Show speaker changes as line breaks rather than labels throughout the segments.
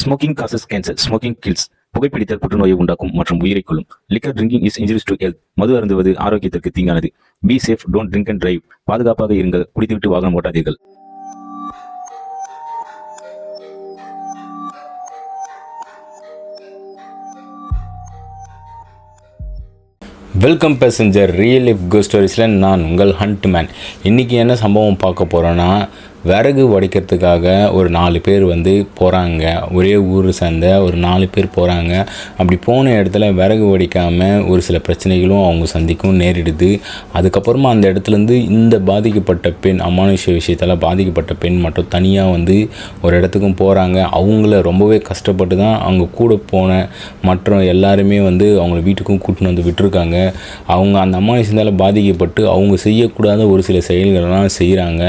Smoking causes cancer. Smoking kills. புகைப்பிடித்தல் புற்றுநோயை உண்டாக்கும் மற்றும் உயிரை கொல்லும். Liquor drinking is injurious to health. மது அருந்துவது ஆரோக்கியத்திற்கு தீங்கானது. Be safe, don't drink and drive. பாதுகாப்பாக இருங்கள், குடித்துவிட்டு வாகனம் ஓட்டாதீர்கள்.
Welcome passenger real life go ஸ்டோரிஸில் நான் உங்கள் ஹண்ட் மேன். இன்றைக்கி என்ன சம்பவம் பார்க்க போகிறோன்னா, விறகு உடைக்கிறதுக்காக ஒரு 4 பேர் போகிறாங்க. ஒரே ஊர் சேர்ந்த ஒரு 4 பேர் போகிறாங்க. அப்படி போன இடத்துல விறகு உடைக்காமல் ஒரு சில பிரச்சனைகளும் அவங்க சந்திக்கும் நேரிடுது. அதுக்கப்புறமா அந்த இடத்துலேருந்து இந்த பாதிக்கப்பட்ட பெண், அமானுஷ்ய விஷயத்தால் பாதிக்கப்பட்ட பெண் மட்டும் தனியாக ஒரு இடத்துக்கும் போகிறாங்க. அவங்கள ரொம்பவே கஷ்டப்பட்டு தான் அவங்க கூட போன மற்ற எல்லாருமே அவங்கள வீட்டுக்கும் கூட்டின்னு விட்டுருக்காங்க. அவங்க அந்த அமானுஷ்யத்தால் பாதிக்கப்பட்டு அவங்க செய்யக்கூடாத ஒரு சில செயல்களெல்லாம் செய்கிறாங்க.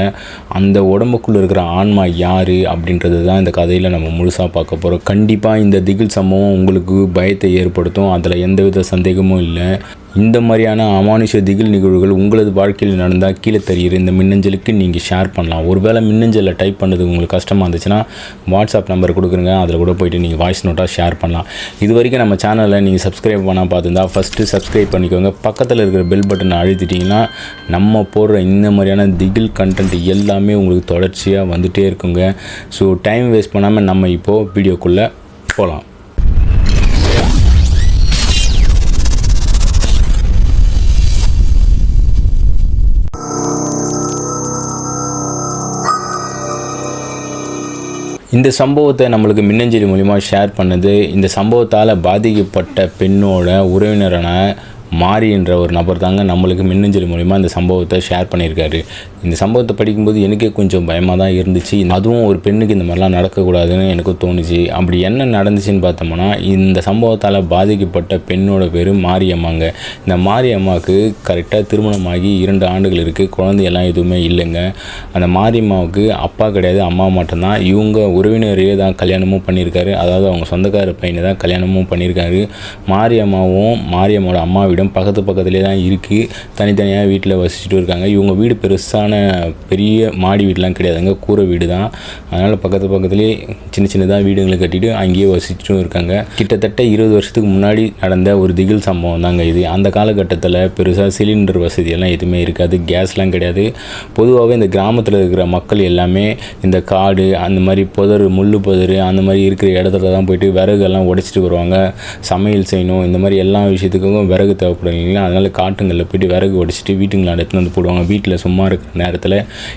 அந்த உடம்புக்குள்ளே இருக்கிற ஆன்மா யார் அப்படின்றது தான் இந்த கதையில் நம்ம முழுசாக பார்க்க போகிறோம். கண்டிப்பாக இந்த திகில் சம்பவம் உங்களுக்கு பயத்தை ஏற்படுத்தும், அதில் எந்தவித சந்தேகமும் இல்லை. இந்த மாதிரியான அமானுஷ்ய திகில் நிகழ்வுகள் உங்களது வாழ்க்கையில் நடந்தால் கீழே தெரிகிற இந்த மின்னஞ்சலுக்கு நீங்கள் ஷேர் பண்ணலாம். ஒருவேளை மின்னஞ்சலில் டைப் பண்ணது உங்களுக்கு கஷ்டமாக இருந்துச்சுன்னா வாட்ஸ்அப் நம்பர் கொடுக்குறங்க, அதில் கூட போய்ட்டு நீங்கள் வாய்ஸ் நோட்டாக ஷேர் பண்ணலாம். இது வரைக்கும் நம்ம சேனலில் நீங்கள் சப்ஸ்கிரைப் பண்ணால் பார்த்துருந்தா ஃபஸ்ட்டு சப்ஸ்கிரைப் பண்ணிக்கோங்க. பக்கத்தில் இருக்கிற பெல் பட்டனை அழுத்திட்டிங்கன்னா நம்ம போடுற இந்த மாதிரியான திகில் கண்டென்ட் எல்லாமே உங்களுக்கு தொடர்ச்சியாக வந்துகிட்டே இருக்குங்க. ஸோ டைம் வேஸ்ட் பண்ணாமல் நம்ம இப்போது வீடியோக்குள்ளே போகலாம். இந்த சம்பவத்தை நம்மளுக்கு மின்னஞ்சலி மூலிமா ஷேர் பண்ணது இந்த சம்பவத்தால் பாதிக்கப்பட்ட பெண்ணோட உறவினரான மாரி என்ற ஒரு நபர் தாங்க நம்மளுக்கு மின்னஞ்சலி மூலிமா இந்த சம்பவத்தை ஷேர் பண்ணியிருக்காரு. இந்த சம்பவத்தை படிக்கும்போது எனக்கே கொஞ்சம் பயமாக தான் இருந்துச்சு. அதுவும் ஒரு பெண்ணுக்கு இந்த மாதிரிலாம் நடக்கக்கூடாதுன்னு எனக்கும் தோணுச்சு. அப்படி என்ன நடந்துச்சுன்னு பார்த்தோம்னா, இந்த சம்பவத்தால் பாதிக்கப்பட்ட பெண்ணோட பேர் மாரியம்மாங்க. இந்த மாரியம்மாவுக்கு கரெக்டாக திருமணமாகி 2 ஆண்டுகள் இருக்குது. குழந்தையெல்லாம் எதுவுமே இல்லைங்க. அந்த மாரியம்மாவுக்கு அப்பா கிடையாது, அம்மா மட்டும்தான். இவங்க உறவினரையே தான் கல்யாணமும் பண்ணியிருக்காரு. அதாவது அவங்க சொந்தக்கார பையனை தான் கல்யாணமும் பண்ணியிருக்காரு. மாரியம்மாவோட அம்மா பக்கத்துலேயே தான் இருக்குது. தனித்தனியாக வீட்டில் வசிச்சுட்டு இருக்காங்க. இவங்க வீடு பெருசான பெரிய மாடி வீடுலாம் கிடையாதுங்க, கூரை வீடு தான். அதனால் பக்கத்துலேயே சின்னதாக வீடுங்களை கட்டிட்டு அங்கேயே வசிச்சுட்டும் இருக்காங்க. கிட்டத்தட்ட 20 வருஷத்துக்கு முன்னாடி நடந்த ஒரு திகில் சம்பவம் தாங்க இது. அந்த காலகட்டத்தில் பெருசாக சிலிண்டர் வசதியெல்லாம் எதுவுமே இருக்காது, கேஸ்லாம் கிடையாது. பொதுவாகவே இந்த கிராமத்தில் இருக்கிற மக்கள் எல்லாமே இந்த காடு, அந்த மாதிரி முள் புதர் அந்த மாதிரி இருக்கிற இடத்துல தான் போயிட்டு விறகுலாம் உடைச்சிட்டு வருவாங்க. சமையல் செய்யணும், இந்த மாதிரி எல்லா விஷயத்துக்கும் விறகு தேவைப்படும் இல்லைங்களா. அதனால் காட்டுங்களில் போய்ட்டு விறகு உடைச்சிட்டு வீட்டுங்களை எடுத்துன்னு போடுவாங்க. வீட்டில் சும்மா இருக்கிற நேரத்தில்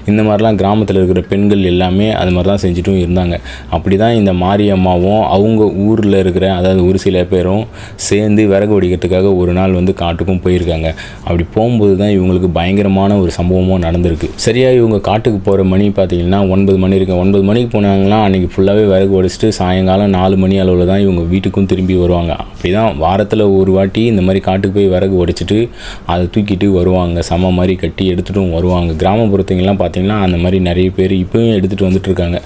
இந்த மாதிரிலாம் கிராமத்தில் இருக்கிற பெண்கள் எல்லாமே அது மாதிரி தான் செஞ்சுட்டும் இருந்தாங்க. அப்படி தான் இந்த மாரியம்மாவும் அவங்க ஊரில் இருக்கிற, அதாவது ஒரு சில பேரும் சேர்ந்து விறகு உடைக்கிறதுக்காக ஒரு நாள் காட்டுக்கும் போயிருக்காங்க. அப்படி போகும்போது தான் இவங்களுக்கு பயங்கரமான ஒரு சம்பவமும் நடந்திருக்கு. சரியாக இவங்க காட்டுக்கு போகிற மணி பார்த்திங்கன்னா 9 மணி இருக்கு. 9 மணிக்கு போனாங்கன்னா அன்றைக்கி ஃபுல்லாகவே விறகு உடைச்சிட்டு சாயங்காலம் 4 மணி அளவில் தான் இவங்க வீட்டுக்கும் திரும்பி வருவாங்க. அப்படி தான் வாரத்தில் ஒரு வாட்டி இந்த மாதிரி காட்டுக்கு போய் விறகு உடைச்சிட்டு அதை தூக்கிட்டு வருவாங்க. சம மாதிரி கட்டி எடுத்துகிட்டும் வருவாங்க. கிராமப்புறத்துங்கெல்லாம் பார்த்திங்கன்னா அந்த மாதிரி நிறைய பேர் இப்போயும் எடுத்துகிட்டு வந்துட்டுருக்காங்க.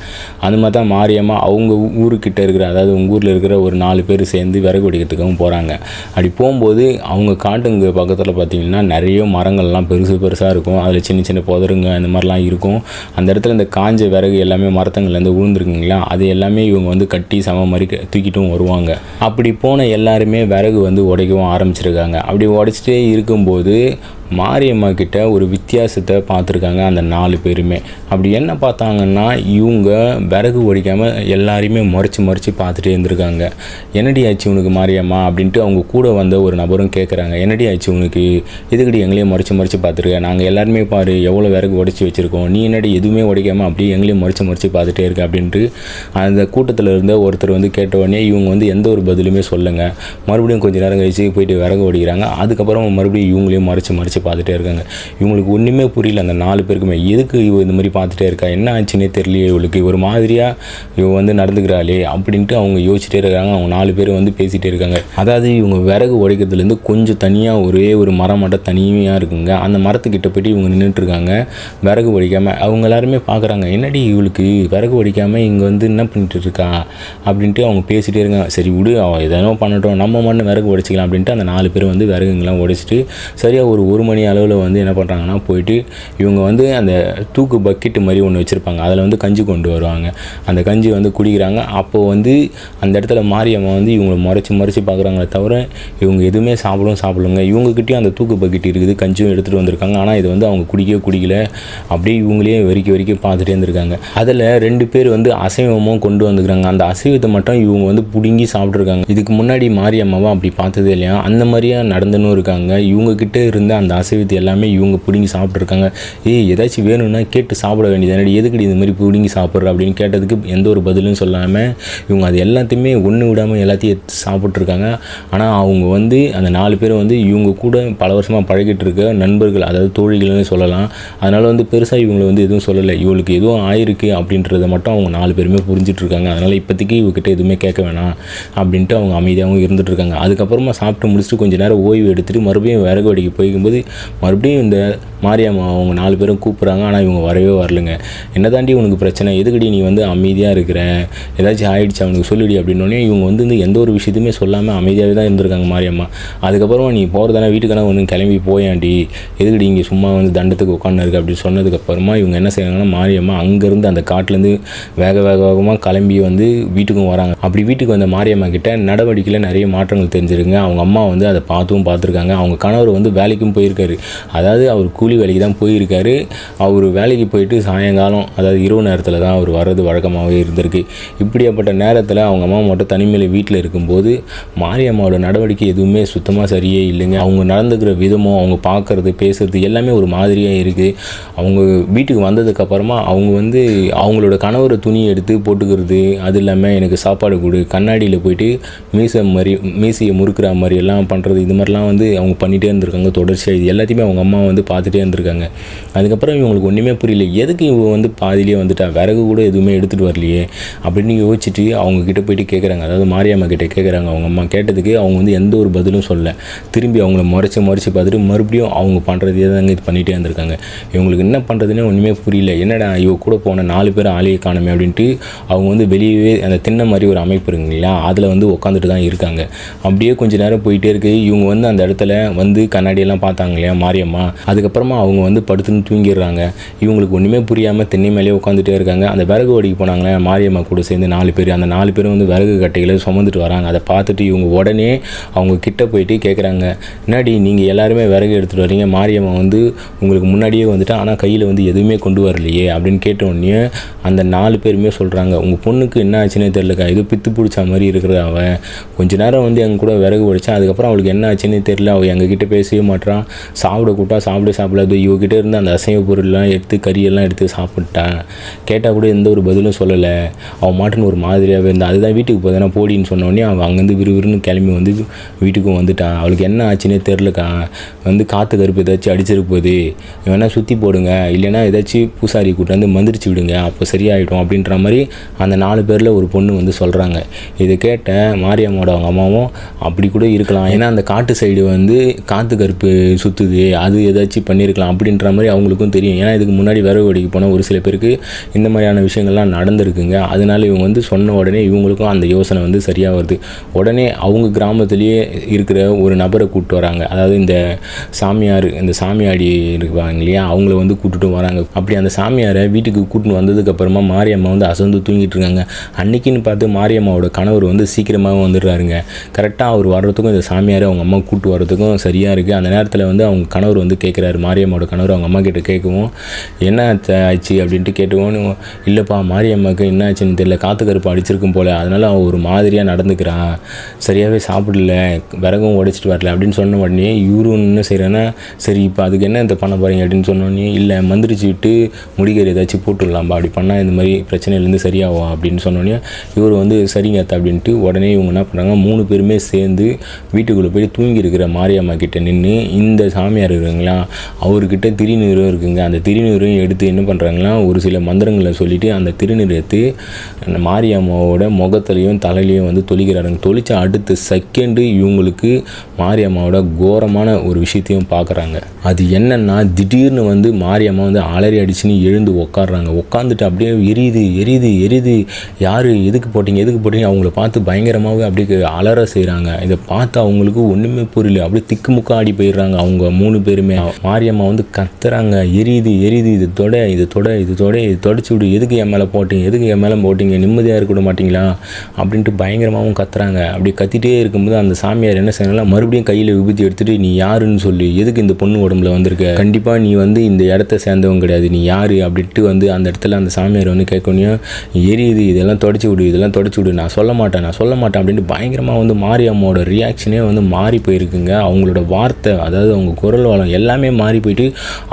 அது மாதிரி தான் மாரியம்மா அவங்க ஊருக்கிட்ட இருக்கிற, அதாவது உங்கள் ஊரில் இருக்கிற ஒரு 4 பேர் சேர்ந்து விறகு உடைக்கிறதுக்காகவும் போகிறாங்க. அப்படி போகும்போது அவங்க காட்டுங்க பக்கத்தில் பார்த்திங்கன்னா நிறைய மரங்கள்லாம் பெருசாக இருக்கும். அதில் சின்ன புதருங்க அந்த மாதிரிலாம் இருக்கும். அந்த இடத்துல இந்த காஞ்ச விறகு எல்லாமே மரத்தங்கள்லேருந்து விழுந்துருக்குங்களா, அது எல்லாமே இவங்க கட்டி சம மாதிரி தூக்கிட்டும் வருவாங்க. அப்படி போன எல்லாருமே விறகு உடைக்கவும் ஆரம்பிச்சிருக்காங்க. அப்படி உடைச்சிட்டே இருக்கும்போது மாரியம்மா கிட்ட ஒரு வித்தியாசத்தை பார்த்துருக்காங்க அந்த 4 பேருமே. அப்படி என்ன பார்த்தாங்கன்னா, இவங்க விறகு ஒடிக்காமல் எல்லாரையுமே மறைச்சி பார்த்துட்டே இருந்திருக்காங்க. என்னடி ஆச்சு உனக்கு மாரியம்மா அப்படின்ட்டு அவங்க கூட வந்த ஒரு நபரும் கேட்குறாங்க. என்னடி ஆச்சு உனக்கு, எதுக்கடி எங்களையும் மறைச்சி பார்த்துருக்க, நாங்கள் எல்லாருமே பாரு எவ்வளோ விறகு உடைச்சி வச்சுருக்கோம், நீ என்னடி எதுவுமே உடைக்காமல் அப்படியே எங்களையும் மறைச்சி பார்த்துட்டே இருக்க அப்படின்ட்டு அந்த கூட்டத்தில் இருந்த ஒருத்தர் கேட்ட உடனே இவங்க எந்த ஒரு பதிலுமே சொல்லுங்க. மறுபடியும் கொஞ்சம் நேரம் கழிச்சு போயிட்டு விறகு ஒடிக்கிறாங்க. அதுக்கப்புறம் மறுபடியும் இவங்களையும் மறைச்சி பார்த்துட்டே இருக்காங்க. இவங்களுக்கு ஒன்றுமே புரியல அந்த 4 பேருக்குமே. எதுக்கு இவ இந்த மாதிரி பார்த்துட்டே இருக்கா, என்ன ஆச்சுன்னே தெரியலையே, இவளுக்கு ஒரு மாதிரியாக இவ நடந்துக்கிறாளே அப்படின்ட்டு அவங்க யோசிச்சுட்டே இருக்காங்க. அவங்க 4 பேர் பேசிகிட்டே இருக்காங்க. அதாவது இவங்க விறகு உடைக்கிறதுலேருந்து கொஞ்சம் தனியாக ஒரே ஒரு மரம் மட்டும் தனியாக இருக்குங்க. அந்த மரத்துக்கிட்ட போய்ட்டு இவங்க நின்றுட்டுருக்காங்க விறகு ஒடிக்காமல். அவங்க எல்லாருமே பார்க்குறாங்க, என்னடி இவளுக்கு விறகு ஒடிக்காமல் இங்கே என்ன பண்ணிட்டு இருக்கா அப்படின்ட்டு அவங்க பேசிகிட்டே இருக்காங்க. சரி விடு, அவள் எதனோ பண்ணட்டும், நம்ம மண்ணு விறகு உடைச்சிக்கலாம் அப்படின்ட்டு அந்த 4 பேர் விறகுங்கெல்லாம் உடைச்சிட்டு சரியாக ஒரு மணி அளவில் வந்து என்ன பண்ணுறாங்கன்னா போயிட்டு இவங்க வந்து அந்த தூக்கு பக்கெட்டு மாதிரி ஒன்று வச்சுருப்பாங்க, அதில் வந்து கஞ்சி கொண்டு வருவாங்க. அந்த கஞ்சி வந்து குடிக்கிறாங்க. அப்போது வந்து அந்த இடத்துல மாரியம்மா வந்து இவங்களை முறைச்சி பார்க்குறாங்களே தவிர இவங்க எதுவுமே சாப்பிடுங்க. இவங்ககிட்டயும் அந்த தூக்கு பக்கெட் இருக்குது, கஞ்சியும் எடுத்துகிட்டு வந்திருக்காங்க. ஆனால் இது வந்து அவங்க குடிக்கல. அப்படியே இவங்களே வரைக்கும் பார்த்துட்டே இருந்திருக்காங்க. அதில் 2 பேர் வந்து அசைவமும் கொண்டு வந்துக்கிறாங்க. அந்த அசைவத்தை மட்டும் இவங்க வந்து பிடுங்கி சாப்பிட்ருக்காங்க. இதுக்கு முன்னாடி மாரியம்மாவை அப்படி பார்த்ததே இல்லையா, அந்த மாதிரியா நடந்துன்னு இருக்காங்க. இவங்ககிட்ட இருந்த அந்த அசைவத்தை எல்லாமே இவங்க பிடுங்கி சாப்பிட்ருக்காங்க. ஏதாச்சும் வேணும்னா கேட்டு சாப்பிட வேண்டியது, எதுக்கடி இந்த மாதிரி பிடுங்கி சாப்பிட்ற அப்படின்னு கேட்டதுக்கு எந்த ஒரு பதிலும் சொல்லாமல் இவங்க அது எல்லாத்தையுமே ஒன்று விடாமல் எல்லாத்தையும் சாப்பிட்ருக்காங்க. ஆனால் அவங்க வந்து அந்த 4 பேர் வந்து இவங்க கூட பல வருஷமாக பழகிட்டு இருக்க நண்பர்கள், அதாவது தோழிகள்னு சொல்லலாம். அதனால் வந்து பெருசாக இவங்களை வந்து எதுவும் சொல்லலை. இவளுக்கு எதுவும் ஆயிருக்கு அப்படின்றத மட்டும் அவங்க 4 பேருமே புரிஞ்சிட்ருக்காங்க. அதனால் இப்போதைக்கு இவகிட்ட எதுவுமே கேட்க வேணாம் அப்படின்ட்டு அவங்க அமைதியாகவும் இருந்துகிட்ருக்காங்க. அதுக்கப்புறமா சாப்பிட்டு முடிச்சுட்டு கொஞ்சம் நேரம் ஓய்வு எடுத்துகிட்டு மறுபடியும் விறகு வெடிக்க போய்க்கும்போது மறுபடியும் இந்த மாரியம்மா அவங்க 4 பேரும் கூப்பிட்றாங்க. ஆனால் இவங்க வரவே வரலைங்க. என்ன தாண்டி உனக்கு பிரச்சனை, எதுக்கடி நீ வந்து அமைதியாக இருக்கிற, ஏதாச்சும் ஆயிடுச்சு அவனுக்கு சொல்லிடி அப்படின்னோடனே இவங்க வந்து எந்த ஒரு விஷயத்தையுமே சொல்லாமல் அமைதியாகவே தான் இருந்திருக்காங்க மாரியம்மா. அதுக்கப்புறமா நீ போகிறதானே வீட்டுக்கான ஒன்று கிளம்பி போயாண்டி, எதுக்கடி இங்கே சும்மா வந்து தண்டத்துக்கு உட்காந்து இருக்கு அப்படின்னு சொன்னதுக்கப்புறமா இவங்க என்ன செய்வாங்கன்னா மாரியம்மா அங்கேருந்து அந்த காட்டிலேருந்து வேகமாக கிளம்பி வந்து வீட்டுக்கும் வராங்க. அப்படி வீட்டுக்கு வந்த மாரியம்மா கிட்ட நடவடிக்கையில் நிறைய மாற்றங்கள் தெரிஞ்சிருங்க. அவங்க அம்மா வந்து அதை பார்த்துருக்காங்க. அவங்க கணவர் வந்து வேலைக்கும் போயிருக்காரு. அதாவது அவர் கூலி வேலைக்கு தான் போயிருக்காரு. அவர் வேலைக்கு போயிட்டு சாயங்காலம், அதாவது இரவு நேரத்தில் தான் அவர் வர்றது வழக்கமாகவே இருந்திருக்கு. இப்படியாப்பட்ட நேரத்தில் அவங்க அம்மா மட்டும் தனிமையில் வீட்டில் இருக்கும்போது மாரியம்மாவோட நடவடிக்கை எதுவுமே சுத்தமாக சரியே இல்லைங்க. அவங்க நடந்துக்கிற விதமும், அவங்க பார்க்குறது பேசுறது எல்லாமே ஒரு மாதிரியாக இருக்குது. அவங்க வீட்டுக்கு வந்ததுக்கப்புறமா அவங்க வந்து அவங்களோட கணவரை துணியை எடுத்து போட்டுக்கிறது, அது இல்லாமல் எனக்கு சாப்பாடு கொடு, கண்ணாடியில் போயிட்டு மீசையை முறுக்கிற மாதிரி எல்லாம் பண்ணுறது, இது மாதிரிலாம் வந்து அவங்க பண்ணிகிட்டே இருந்திருக்காங்க தொடர்ச்சியாக. இது எல்லாத்தையுமே அவங்க அம்மா வந்து பார்த்துட்டே இருந்திருக்காங்க. அதுக்கப்புறம் இவங்களுக்கு ஒன்றுமே புரியல, எதுக்கு இவங்க வந்து பாதியிலே வந்துட்டா, விறகு கூட எதுவுமே எடுத்துகிட்டு வரலையே அப்படின்னு யோசிச்சுட்டு அவங்க கிட்ட போயிட்டு கேட்குறாங்க. அதாவது மாரியம்மா கிட்ட கேட்குறாங்க. அவங்க அம்மா கேட்டதுக்கு அவங்க வந்து எந்த ஒரு பதிலும் சொல்ல, திரும்பி அவங்கள முறைச்சி பார்த்துட்டு மறுபடியும் அவங்க பண்ணுறதே தாங்க இது பண்ணிகிட்டே இருந்திருக்காங்க. இவங்களுக்கு என்ன பண்ணுறதுன்னே ஒன்றுமே புரியல. என்னடா இவ கூட போன 4 பேர் ஆளையே காணுமே அப்படின்ட்டு அவங்க வந்து வெளியே அந்த திண்ணை மாதிரி ஒரு அமைப்பு இருக்குங்களா, அதில் வந்து உட்காந்துட்டு தான் இருக்காங்க. அப்படியே கொஞ்சம் நேரம் போயிட்டே இருக்கு. இவங்க வந்து அந்த இடத்துல வந்து கண்ணாடியெல்லாம் பார்த்தாங்க இல்லையா மாரியம்மா, அதுக்கப்புறமா அவங்க வந்து படுத்துன்னு தூங்கிடுறாங்க. இவங்களுக்கு ஒன்றுமே புரியாமல் திண்ணை மேலேயே உட்காந்துட்டே இருக்காங்க. அந்த விறகு ஓடிக்கு போனாங்களே மாரியம்மா கூட சேர்ந்து 4 பேர், அந்த 4 பேரும் வந்து விறகு கட்டைகளை சுமந்துட்டு வராங்க. அதை பார்த்துட்டு இவங்க உடனே அவங்க கிட்ட போயிட்டு கேட்குறாங்க, என்னடி நீங்கள் எல்லாருமே விறகு எடுத்துகிட்டு வரீங்க, மாரியம்மா வந்து உங்களுக்கு முன்னாடியே வந்துட்டா, ஆனால் கையில் வந்து எதுவுமே கொண்டு வரலையே அப்படின்னு கேட்டோடனே அந்த 4 பேருமே சொல்கிறாங்க, உங்கள் பொண்ணுக்கு என்ன ஆச்சுன்னே தெரியலக்கா, இது பித்து பிடிச்ச மாதிரி இருக்கிற அவன் கொஞ்ச நேரம் வந்து எங்கள் கூட விறகு உடைச்சான், அதுக்கப்புறம் அவளுக்கு என்ன ஆச்சுன்னே தெரியல, அவள் எங்ககிட்ட பேசவே மாட்டான், சாப்பிட கூட்டா சாப்பிடாது, இவகிட்ட இருந்து அந்த அசைவ பொருள்லாம் எடுத்து கறியெல்லாம் எடுத்து சாப்பிட்டான், கேட்டால் கூட எந்த ஒரு பதிலும் சொல்லலை, அவன் மாட்டுன்னு ஒரு மாதிரியாகவே இருந்தான், அதுதான் வீட்டுக்கு போதேன்னா போடின்னு சொன்னோடனே அவன் அங்கேருந்து விறுவிறுன்னு கிளம்பி வந்து வீட்டுக்கும் வந்துட்டான், அவளுக்கு என்ன ஆச்சுன்னே தெரிலக்கா, வந்து காற்று கருப்பு ஏதாச்சும் அடிச்சிருக்கு போகுது, வேணால் சுற்றி போடுங்க, இல்லைன்னா ஏதாச்சும் பூசாரி கூட்டாந்து மந்திரிச்சு விடுங்க, அப்போ சரியாயிடும் அப்படின்ற மாதிரி அந்த 4 பேரில் ஒரு பொண்ணு வந்து சொல்கிறாங்க. இதை கேட்ட மாரியம்மோட அவங்க அம்மாவும் அப்படி கூட இருக்கலாம், ஏன்னா அந்த காட்டு சைடு வந்து காற்று கருப்பு சுற்றுது, அது ஏதாச்சும் பண்ணியிருக்கலாம் அப்படின்ற மாதிரி அவங்களுக்கும் தெரியும். ஏன்னா இதுக்கு முன்னாடி விறகு வெடிக்க போனால் ஒரு சில பேருக்கு இந்த மாதிரியான விஷயங்கள்லாம் நடந்திருக்குங்க. அதனால இவங்க வந்து சொன்ன உடனே இவங்களுக்கும் அந்த யோசனை வந்து சரியாக வருது. உடனே அவங்க கிராமத்துலேயே இருக்கிற ஒரு நபரை கூப்பிட்டு வராங்க. அதாவது இந்த சாமியார், இந்த சாமியாடி இருப்பாங்க இல்லையா, அவங்கள வந்து கூப்பிட்டு வராங்க. அப்படி அந்த சாமியாரை வீட்டுக்கு கூட்டின்னு வந்ததுக்கப்புறமா மாரியம்மா வந்து அசந்து தூங்கிட்டு இருக்காங்க. அன்னைக்குன்னு பார்த்து மாரியம்மாவோட கணவர் வந்து சீக்கிரமாக வந்துடுறாருங்க. கரெக்டாக அவர் வர்றதுக்கும் இந்த சாமியாரை அவங்க அம்மா கூப்பிட்டு வர்றதுக்கும் சரியாக இருக்குது. அந்த நேரத்தில் வந்து அவங்க கணவர் வந்து கேட்குறாரு, மாரியம்மாவோட கணவர் அவங்க அம்மா கிட்ட கேட்கவும், என்ன ஆச்சு அப்படின்ட்டு கேட்டுவோம். இல்லைப்பா மாரியம்மாவுக்கு என்ன ஆச்சுன்னு தெரியல, காற்று கருப்பு அடிச்சிருக்கும் போல், அதனால் அவன் ஒரு மாதிரியாக நடந்துக்கிறான், சரியாகவே சாப்பிடல, விறகும் உடைச்சிட்டு வரல அப்படின்னு சொன்ன உடனே இவரும் என்ன செய்கிறேன்னா, சரி இப்போ அதுக்கு என்ன இந்த பண்ண போகிறீங்க அப்படின்னு சொன்னோடனே, இல்லை மந்திரிச்சு விட்டு முடிக்கிற ஏதாச்சும் போட்டுடலாம்பா, அப்படி பண்ணால் இந்த மாதிரி பிரச்சனையிலேருந்து சரியாகும் அப்படின்னு சொன்னோடனே இவர் வந்து சரிங்க அத்தை அப்படின்ட்டு உடனே இவங்க என்ன பண்ணுறாங்க, 3 பேருமே சேர்ந்து வீட்டுக்குள்ளே போய் தூங்கி இருக்கிற மாரியம்மா கிட்ட நின்று இந்த சாமியார் இருக்குங்களா அவர்கிட்ட திருநீரும் இருக்குங்க, அந்த திருநீரையும் எடுத்து என்ன பண்ணுறாங்களா ஒரு சில மந்திரங்களை சொல்லிவிட்டு அந்த திருநீர் எடுத்து அந்த மாரியம்மாவோட முகத்துலையும் தலையிலையும் வந்து தொளிக்கிறாருங்க. தொளிச்ச அடுத்த செகண்டு இவங்களுக்கு மாரியம்மாவோட கோரமான ஒரு விஷயத்தையும் பார்க்குறாங்க. அது என்னென்னா, திடீர்னு வந்து மாரியம்மா வந்து அலறி அடிச்சுன்னு எழுந்து உட்காடுறாங்க. உட்காந்துட்டு அப்படியே எரியுது, யார் எதுக்கு போட்டிங்க அவங்கள பார்த்து பயங்கரமாகவே அப்படியே அலற செய்கிறாங்க. இதை பார்த்து அவங்களுக்கு ஒன்றுமே புரியல, அப்படியே திக்குமுக்க ஆடி போயிடுறாங்க. அவங்க அவங்க 3 பேருமே. மாரியம்மா வந்து கத்துறாங்க, எரியுது இது தொடச்சு விடு, எதுக்கு என் மேலே போட்டீங்க, நிம்மதியாக இருக்க விட மாட்டிங்களா அப்படின்ட்டு பயங்கரமாகவும் கத்துறாங்க. அப்படி கத்திட்டே இருக்கும்போது அந்த சாமியார் என்ன செய்யலாம், மறுபடியும் கையில் விபூதி எடுத்துகிட்டு நீ யாருன்னு சொல்லி, எதுக்கு இந்த பொண்ணு உடம்புல வந்திருக்க, கண்டிப்பாக நீ வந்து இந்த இடத்த சேர்ந்தவங்க கிடையாது, நீ யார் அப்படின்ட்டு வந்து அந்த இடத்துல அந்த சாமியார் வந்து கேட்கணும், எரியுது இதெல்லாம் தொடச்சி விடு, நான் சொல்ல மாட்டேன் அப்படின்ட்டு பயங்கரமாக வந்து மாரியம்மாவோட ரியாக்ஷனே வந்து மாறி போயிருக்குங்க. அவங்களோட வார்த்தை, அதாவது அவங்க குரல் வளம் எல்லாமே மாறி போயிட்டு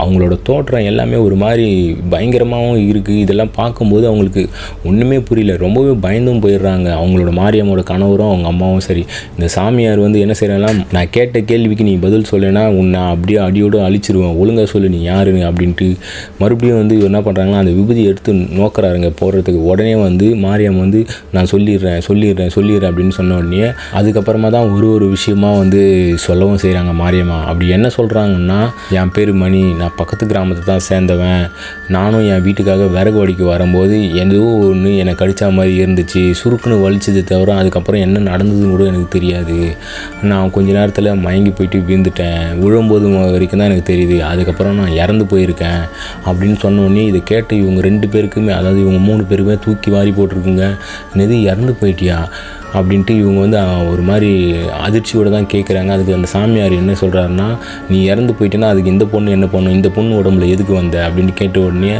அவங்களோட தோற்றம் எல்லாமே ஒரு மாதிரி பயங்கரமாகவும் இருக்குது. இதெல்லாம் பார்க்கும்போது அவங்களுக்கு ஒன்றுமே புரியல, ரொம்பவே பயந்தும் போயிடுறாங்க. அவங்களோட மாரியம்மோட கணவரும் அவங்க அம்மாவும் சரி. இந்த சாமியார் வந்து என்ன செய்யறாங்கன்னா, நான் கேட்ட கேள்விக்கு நீ பதில் சொல்லேன்னா உன்னை அப்படியே அடியோடு அழிச்சிருவேன், ஒழுங்காக சொல்லு நீ யாருன்னு அப்படின்ட்டு மறுபடியும் வந்து என்ன பண்ணுறாங்கன்னா, அந்த விபூதி எடுத்து நோக்கிறாருங்க போடுறதுக்கு. உடனே வந்து மாரியம் வந்து நான் சொல்லிடுறேன் அப்படின்னு சொன்ன உடனே அதுக்கப்புறமா தான் ஒரு விஷயமா வந்து சொல்லவும் செய்கிறாங்க மாரியம்மா. அப்படி என்ன சொல்கிறாங்கன்னா, என் பேர் மணி, நான் பக்கத்து கிராமத்தை தான் சேர்ந்தவன், நானும் என் வீட்டுக்காக விறகு வடிக்க வரும்போது ஏதோ ஒன்று என்னை கடிச்சா மாதிரி இருந்துச்சு, சுருக்குன்னு வலிச்சது தவிர அதுக்கப்புறம் என்ன நடந்ததுன்னு கூட எனக்கு தெரியாது. நான் கொஞ்ச நேரத்தில் மயங்கி போயிட்டு விழுந்துட்டேன், விழும்போது வரைக்கும் தான் எனக்கு தெரியுது, அதுக்கப்புறம் நான் இறந்து போயிருக்கேன் அப்படின்னு சொன்ன உடனே இதை கேட்டு இவங்க 2 பேருக்குமே, அதாவது இவங்க 3 பேருக்குமே தூக்கி வாரி போட்டிருக்குங்க. என்னது இறந்து போயிட்டியா அப்படின்ட்டு இவங்க வந்து ஒரு மாதிரி அதிர்ச்சியோடு தான் கேட்குறாங்க. அதுக்கு அந்த சாமியார் என்ன சொல்கிறாருன்னா, நீ இறந்து போயிட்டேன்னா அதுக்கு இந்த பொண்ணு என்ன பண்ணும், இந்த பொண்ணு உடம்புல எதுக்கு வந்த அப்படின்னு கேட்ட உடனே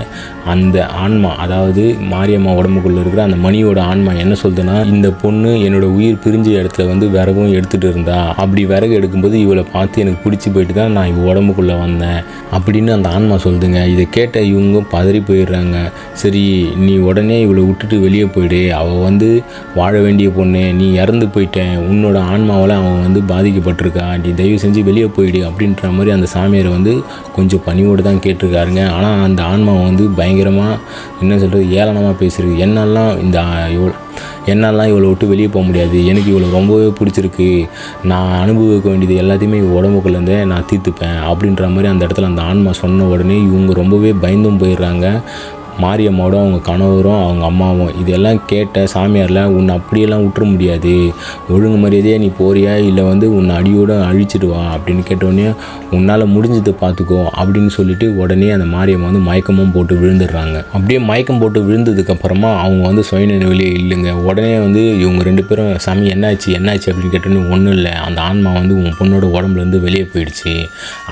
அந்த ஆன்மா, அதாவது மாரியம்மா உடம்புக்குள்ளே இருக்கிற அந்த மணியோட ஆன்மா என்ன சொல்லுதுன்னா, இந்த பொண்ணு என்னோட உயிர் பிரிஞ்ச இடத்துல வந்து விறகும் எடுத்துகிட்டு இருந்தா, அப்படி விறகு எடுக்கும்போது இவளை பார்த்து எனக்கு பிடிச்சி போயிட்டு தான் நான் இவ உடம்புக்குள்ளே வந்தேன் அப்படின்னு அந்த ஆன்மா சொல்லுதுங்க. இதை கேட்ட இவங்க பதறி போயிடுறாங்க. சரி நீ உடனே இவளை விட்டுட்டு வெளியே போயிடு, அவள் வந்து வாழ வேண்டிய பொண்ணு, நீ இறந்து போயிட்டேன், உன்னோட ஆன்மாவால் அவன் வந்து பாதிக்கப்பட்டிருக்கா, நீ தயவு செஞ்சு வெளியே போயிடு அப்படின்ற மாதிரி அந்த சாமியார் வந்து கொஞ்சம் பணிவோடு தான் கேட்டிருக்காருங்க. ஆனால் அந்த ஆன்மாவை வந்து பயங்கரமாக என்ன சொல்கிறது, ஏளனமாக பேசுகிறது. என்னாலாம் இவளை விட்டு வெளியே போக முடியாது, எனக்கு இவளை ரொம்பவே பிடிச்சிருக்கு, நான் அனுபவிக்க வேண்டியது எல்லாத்தையுமே உடம்புக்குள்ளேருந்தே நான் தீர்த்துப்பேன் அப்படின்ற மாதிரி அந்த இடத்துல அந்த ஆன்மா சொன்ன உடனே இவங்க ரொம்பவே பயந்தும் போயிடுறாங்க. மாரியம்மோட அவங்க கணவரும் அவங்க அம்மாவும் இதெல்லாம் கேட்ட சாமியாரில், உன்னை அப்படியெல்லாம் விட்டுற முடியாது, ஒழுங்கு மரியாதையாக நீ போறியா இல்லை வந்து உன்னை அடியோடு அழிச்சிடுவா அப்படின்னு கேட்டோடனே உன்னால் முடிஞ்சதை பார்த்துக்கோ அப்படின்னு சொல்லிட்டு உடனே அந்த மாரியம்மா வந்து மயக்கமும் போட்டு விழுந்துடுறாங்க. அப்படியே மயக்கம் போட்டு விழுந்ததுக்கப்புறமா அவங்க வந்து சுயநினைவிலே இல்லைங்க. உடனே வந்து இவங்க 2 பேரும், சாமி என்னாச்சு அப்படின்னு கேட்டோன்னே, ஒன்றும் இல்லை, அந்த ஆன்மா வந்து உன் பொண்ணோட உடம்புலேருந்து வெளியே போயிடுச்சு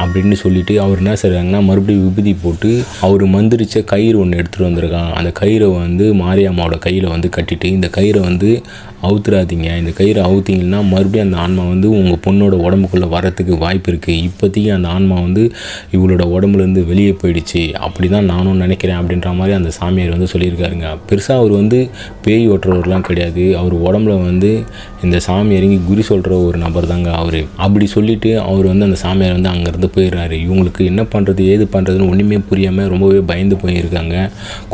அப்படின்னு சொல்லிட்டு அவர் என்ன செய்கிறாங்கன்னா, மறுபடியும் விபூதி போட்டு அவர் மந்திரிச்ச கயிறு ஒன்று எடுத்துகிட்டு வந்திருக்கான். அந்த கயிறை வந்து மாரியம்மாவோட கையில் வந்து கட்டிட்டு, இந்த கயிறை வந்து அவுத்துறாதீங்க, இந்த கயிறை அவுத்திங்கன்னா மறுபடியும் அந்த ஆன்மா வந்து உங்கள் பொண்ணோட உடம்புக்குள்ளே வரத்துக்கு வாய்ப்பு இருக்குது, இப்போதைக்கு அந்த ஆன்மா வந்து இவளோட உடம்புலேருந்து வெளியே போயிடுச்சு, அப்படி தான் நானும் நினைக்கிறேன் அப்படின்ற மாதிரி அந்த சாமியார் வந்து சொல்லியிருக்காருங்க. பெருசாக அவர் வந்து பேய் ஓட்டுறவர்லாம் கிடையாது, அவர் உடம்புல வந்து இந்த சாமி இறங்கி குறி சொல்கிற ஒரு நபர் தாங்க அவர். அப்படி சொல்லிவிட்டு அவர் வந்து அந்த சாமியார் வந்து அங்கேருந்து போயிடுறாரு. இவங்களுக்கு என்ன பண்ணுறது ஏது பண்ணுறதுன்னு ஒன்றுமே புரியாமல் ரொம்பவே பயந்து போயிருக்காங்க.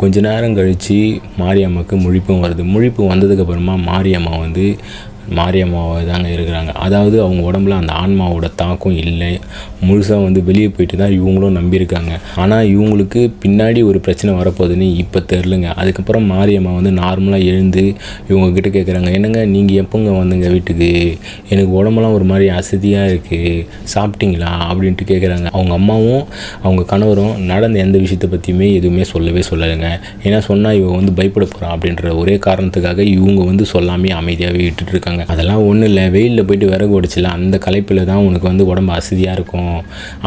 கொஞ்ச நேரம் கழித்து மாரியம்மாவுக்கு முழிப்பும் வருது. முழிப்பு வந்ததுக்கப்புறமா மாரியம்மாவை தாங்க இருக்கிறாங்க. அதாவது அவங்க உடம்புல அந்த ஆன்மாவோட தாக்கம் இல்லை, முழுசாக வந்து வெளியே போயிட்டு தான் இவங்களும் நம்பியிருக்காங்க. ஆனால் இவங்களுக்கு பின்னாடி ஒரு பிரச்சனை வரப்போகுதுன்னு இப்போ தெரிலங்க. அதுக்கப்புறம் மாரியம்மா வந்து நார்மலாக எழுந்து இவங்கக்கிட்ட கேட்குறாங்க, என்னங்க நீங்கள் எப்போங்க வந்துங்க வீட்டுக்கு, எனக்கு உடம்புலாம் ஒரு மாதிரி அசதியாக இருக்குது, சாப்பிட்டீங்களா அப்படின்ட்டு கேட்குறாங்க. அவங்க அம்மாவும் அவங்க கணவரும் நடந்த எந்த விஷயத்தை பற்றியுமே எதுவுமே சொல்லலைங்க. ஏன்னா சொன்னால் இவங்க வந்து பயப்பட போகிறான் அப்படின்ற ஒரே காரணத்துக்காக இவங்க வந்து சொல்லாமே அமைதியாகவே விட்டுட்டு இருக்காங்க. அதெல்லாம் ஒன்றும் இல்லை, வெயிலில் போயிட்டு விறகு உடைச்சில, அந்த களைப்பில் தான் உனக்கு வந்து உடம்பு அசதியாக இருக்கும்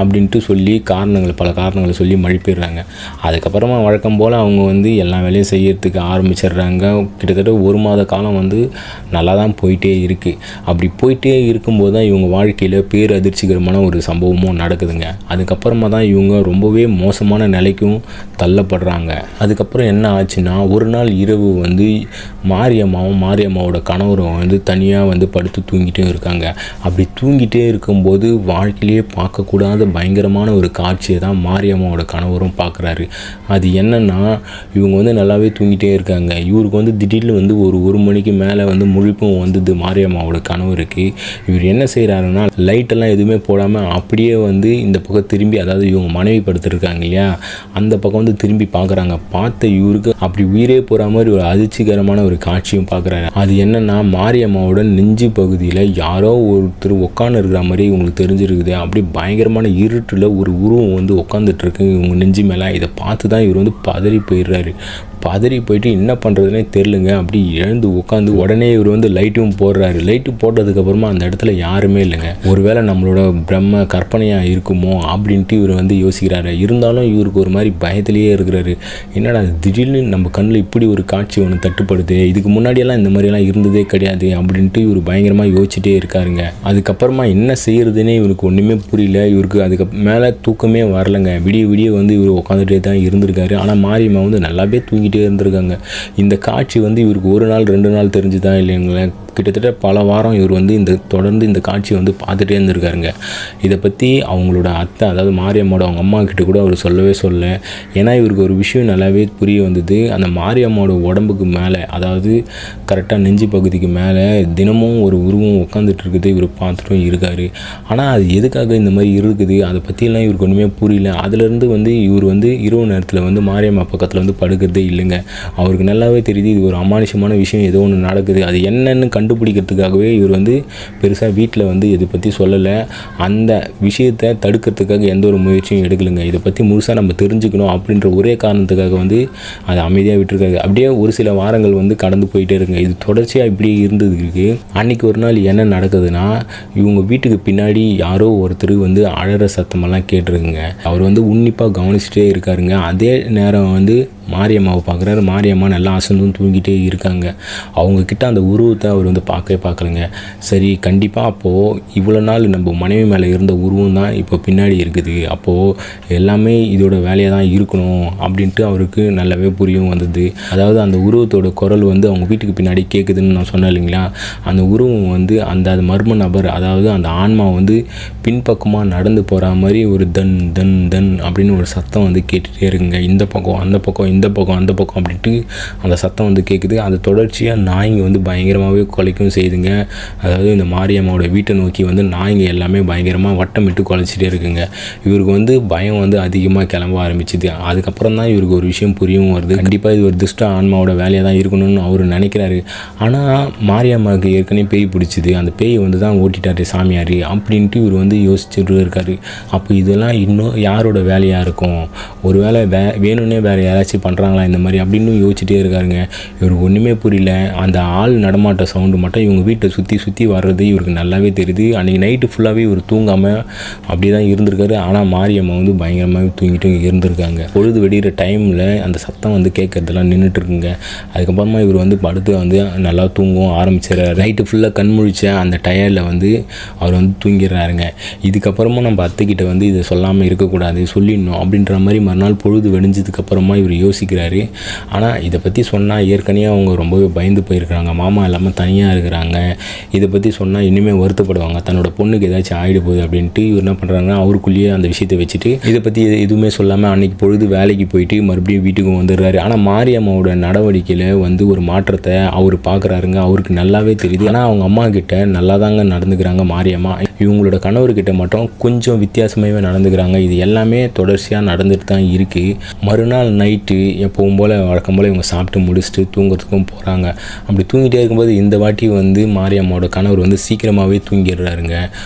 அப்படின்ட்டு சொல்லி பல காரணங்களை சொல்லி மழுப்பிடுறாங்க. அதுக்கப்புறமா வழக்கம் போல் அவங்க வந்து எல்லா வேலையும் செய்யறதுக்கு ஆரம்பிச்சிடுறாங்க. கிட்டத்தட்ட 1 மாத காலம் வந்து நல்லா தான் போயிட்டே இருக்குது. அப்படி போயிட்டே இருக்கும்போது தான் இவங்க வாழ்க்கையில் பேரதிர்ச்சிகரமான ஒரு சம்பவமும் நடக்குதுங்க. அதுக்கப்புறமா தான் இவங்க ரொம்பவே மோசமான நிலைக்கும் தள்ளப்படுறாங்க. அதுக்கப்புறம் என்ன ஆச்சுன்னா, ஒரு நாள் இரவு வந்து மாரியம்மாவோட கணவரும் வந்து தனியாக வந்து படுத்து தூங்கிட்டே இருக்காங்க. அப்படி தூங்கிட்டே இருக்கும்போது வாழ்க்கையிலேயே பார்க்கக்கூடாத பயங்கரமான ஒரு காட்சியை தான் மாரியம்மாவோட கணவரும் பார்க்குறாரு. அது என்னென்னா, இவங்க வந்து நல்லாவே தூங்கிட்டே இருக்காங்க. இவருக்கு வந்து திடீர்னு வந்து ஒரு மணிக்கு மேலே வந்து முழிப்பும் வந்தது மாரியம்மாவோட கணவருக்கு. இவர் என்ன செய்கிறாருன்னா, லைட்டெல்லாம் எதுவுமே போடாமல் அப்படியே வந்து இந்த பக்கம் திரும்பி, அதாவது இவங்க மனைவி படுத்துருக்காங்க இல்லையா, அந்த பக்கம் வந்து திரும்பி பார்க்குறாங்க. பார்த்த இவருக்கு அப்படி உயிரே போகிற மாதிரி ஒரு அதிர்ச்சிகரமான ஒரு காட்சியும் பார்க்குறாரு. அது என்னென்னா, மாரியம்மாவோட மாரியம்மாவோட நெஞ்சு பகுதியில் யாரோ ஒருத்தர் உட்காந்து இருக்கிற மாதிரி இவங்களுக்கு தெரிஞ்சிருக்குது. அப்படி பயங்கரமான இருட்டில் ஒரு உருவம் வந்து உட்காந்துட்டு இருக்கு இவங்க நெஞ்சு மேலே. இதை பார்த்து தான் இவர் வந்து பதறி போயிடுறாரு. பதறி போயிட்டு என்ன பண்ணுறதுனே தெரிலுங்க. அப்படி எழுந்து உட்காந்து உடனே இவர் வந்து லைட்டும் போடுறாரு. லைட்டு போட்டதுக்கப்புறமா அந்த இடத்துல யாருமே இல்லைங்க. ஒருவேளை நம்மளோட பிரம்ம கற்பனையாக இருக்குமோ அப்படின்ட்டு இவர் வந்து யோசிக்கிறாரு. இருந்தாலும் இவருக்கு ஒரு மாதிரி பயத்திலேயே இருக்கிறாரு. என்னடா திடீர்னு நம்ம கண்ணில் இப்படி ஒரு காட்சி ஒன்று தட்டுப்படுது, இதுக்கு முன்னாடியெல்லாம் இந்த மாதிரியெல்லாம் இருந்ததே கிடையாது அப்படின்ட்டு இவர் பயங்கரமாக யோசிச்சுட்டே இருக்காருங்க. அதுக்கப்புறமா என்ன செய்யறதுன்னே இவருக்கு ஒன்றுமே புரியல. இவருக்கு அதுக்கு மேலே தூக்கமே வரலைங்க. விடிய விடிய வந்து இவர் உட்காந்துட்டே தான் இருந்திருக்காரு. ஆனால் மாரியம்மா வந்து நல்லாவே தூங்கிட்டே இருந்திருக்காங்க. இந்த காட்சி வந்து இவருக்கு ஒரு நாள் 2 நாள் தெரிஞ்சுதான் இல்லைங்களேன், கிட்டத்தட்ட பல வாரம் இவர் வந்து தொடர்ந்து இந்த காட்சியை வந்து பார்த்துட்டே இருந்திருக்காருங்க. இதை பற்றி அவங்களோட அத்தை, அதாவது மாரியம்மாவோட அவங்க அம்மா கிட்ட கூட அவர் சொல்லவே சொல்ல. ஏன்னா இவருக்கு ஒரு விஷயம் நல்லாவே புரிய வந்தது. அந்த மாரியம்மாவோட உடம்புக்கு மேலே, அதாவது கரெக்டாக நெஞ்சு பகுதிக்கு மேலே தினமும் ஒரு உருவம் உட்காந்துட்டு இருக்குது. இவர் பார்த்துட்டும் இருக்காரு. ஆனால் அது எதுக்காக இந்த மாதிரி இருக்குது அதை பற்றியெல்லாம் இவருக்கு ஒன்றுமே புரியல. அதுலேருந்து வந்து இவர் வந்து இரவு நேரத்தில் வந்து மாரியம்மா பக்கத்தில் வந்து படுக்கிறதே இல்லைங்க. அவருக்கு நல்லாவே தெரியுது இது ஒரு அமானுஷமான விஷயம், ஏதோ ஒன்று நடக்குது. அது என்னன்னு கண்டுபிடிக்கிறதுக்காகவே இவர் வந்து பெருசாக வீட்டில் வந்து இதை பற்றி சொல்லலை. அந்த விஷயத்தை தடுக்கிறதுக்காக எந்த ஒரு முயற்சியும் எடுக்கலைங்க. இதை பற்றி முழுசாக நம்ம தெரிஞ்சுக்கணும் அப்படின்ற ஒரே காரணத்துக்காக வந்து அதை அமைதியாக விட்டுருக்காரு. அப்படியே ஒரு சில வாரங்கள் வந்து கடந்து போயிட்டே இருக்குங்க. இது தொடர்ச்சியாக இப்படி இருந்ததுக்கு அன்றைக்கி ஒரு நாள் என்ன நடக்குதுன்னா, இவங்க வீட்டுக்கு பின்னாடி யாரோ ஒருத்தர் வந்து அழற சத்தமெல்லாம் கேட்டிருக்குங்க. அவர் வந்து உன்னிப்பாக கவனிச்சுட்டே இருக்காருங்க. அதே நேரம் வந்து மாரியம்மாவை பார்க்குறாரு. மாரியம்மா நல்லா அசந்தும் தூங்கிட்டே இருக்காங்க. அவங்கக்கிட்ட அந்த உருவத்தை அவர் வந்து பார்க்கவே பார்க்கலங்க. சரி, கண்டிப்பாக அப்போது இவ்வளோ நாள் நம்ம மனைவி மேலே இருந்த உருவம் தான் இப்போ பின்னாடி இருக்குது, அப்போது எல்லாமே இதோட வேலையாக தான் இருக்கணும் அப்படின்ட்டு அவருக்கு நல்லாவே புரியும் வந்தது. அதாவது அந்த உருவத்தோட குரல் வந்து அவங்க வீட்டுக்கு பின்னாடி கேட்குதுன்னு நான் சொன்னேன் இல்லைங்களா, அந்த உருவம் வந்து அந்த மர்ம நபர், அதாவது அந்த ஆன்மா வந்து பின்பக்கமாக நடந்து போகிற மாதிரி ஒரு தன் தன் தன் அப்படின்னு ஒரு சத்தம் வந்து கேட்டுகிட்டே இருக்குங்க. இந்த பக்கம் அந்த பக்கம், இந்த பக்கம் அந்த பக்கம் அப்படின்ட்டு அந்த சத்தம் வந்து கேட்குது. அது தொடர்ச்சியாக நாய்ங்க வந்து பயங்கரமாகவே குலைக்கும் செய்துங்க. அதாவது இந்த மாரியம்மாவோட வீட்டை நோக்கி வந்து நாய்ங்க எல்லாமே பயங்கரமாக வட்டமிட்டு குலைச்சிட்டே இருக்குங்க. இவருக்கு வந்து பயம் வந்து அதிகமாக கிளம்ப ஆரம்பிச்சுது. அதுக்கப்புறம் தான் இவருக்கு ஒரு விஷயம் புரியவும் வருது. கண்டிப்பாக இது ஒரு துஷ்ட ஆன்மாவோட வேலையாக தான் இருக்கணும்னு அவர் நினைக்கிறாரு. ஆனால் மாரியம்மாவுக்கு ஏற்கனவே பேய் பிடிச்சிது, அந்த பேய் வந்து தான் ஓட்டிட்டாரு சாமியார் அப்படின்ட்டு இவர் வந்து யோசிச்சுட்டு இருக்காரு. அப்போ இதெல்லாம் இன்னும் யாரோட வேலையாக இருக்கும், ஒரு வேளை வேணும்னே வேறு யாராச்சும் பண்ணுறாங்களா இந்த மாதிரி அப்படின்னு யோசிச்சுட்டே இருக்காருங்க. இவருக்கு ஒன்றுமே புரியல. அந்த ஆள் நடமாட்ட சவுண்டு மட்டும் இவங்க வீட்டை சுற்றி சுற்றி வர்றது இவருக்கு நல்லாவே தெரியுது. அன்றைக்கி நைட்டு ஃபுல்லாகவே இவர் தூங்காமல் அப்படி தான் இருந்திருக்காரு. ஆனால் மாரியம்மா வந்து பயங்கரமாகவே தூங்கிட்டு இருந்திருக்காங்க. பொழுது வெடிகிற டைமில் அந்த சத்தம் வந்து கேட்கறதெல்லாம் நின்றுட்டு இருக்குங்க. அதுக்கப்புறமா இவர் வந்து படுத்து வந்து நல்லா தூங்கவும் ஆரம்பிச்சிடறாரு. நைட்டு ஃபுல்லாக கண்முழிச்ச அந்த டயர்டில் வந்து அவர் வந்து தூங்கிடுறாருங்க. இதுக்கப்புறமா நம்ம அத்தைக்கிட்ட வந்து இதை சொல்லாமல் இருக்கக்கூடாது, சொல்லிடணும் அப்படின்ற மாதிரி மறுநாள் பொழுது வெடிஞ்சதுக்கப்புறமா இவர் யோசிக்கிறாரு. ஆனால் இதை பற்றி சொன்னால் ஏற்கனவே அவங்க ரொம்பவே பயந்து போயிருக்கிறாங்க. மாமா இல்லாமல் தனியாக இருக்கிறாங்க. இதை பற்றி சொன்னால் இனிமேல் வருத்தப்படுவாங்க, தன்னோட பொண்ணுக்கு ஏதாச்சும் ஆகிடு போகுது அப்படின்ட்டு இவர் என்ன பண்ணுறாங்கன்னா அவருக்குள்ளேயே அந்த விஷயத்தை வச்சுட்டு இதை பற்றி எதுவுமே சொல்லாமல் அன்றைக்கி பொழுது வேலைக்கு போயிட்டு மறுபடியும் வீட்டுக்கு வந்துடுறாரு. ஆனால் மாரியம்மாவோட நடவடிக்கையில் வந்து ஒரு மாற்றத்தை அவர் பார்க்குறாருங்க. அவருக்கு நல்லாவே தெரியுது. ஆனால் அவங்க அம்மா கிட்ட நல்லா தாங்க நடந்துக்கிறாங்க மாரியம்மா. இவங்களோட கணவர்கிட்ட மட்டும் கொஞ்சம் வித்தியாசமாகவே நடந்துக்கிறாங்க. இது எல்லாமே தொடர்ச்சியாக நடந்துட்டு தான் இருக்குது. மறுநாள் நைட்டு எப்பவும் போல் வழக்கம் போல் இவங்க சாப்பிட்டு முடிச்சுட்டு தூங்குறதுக்கும் போகிறாங்க. அப்படி தூங்கிட்டே இருக்கும்போது இந்த வாட்டி வந்து மாரியம்மாவோட கணவர் வந்து சீக்கிரமாகவே தூங்கிடுறாருங்க.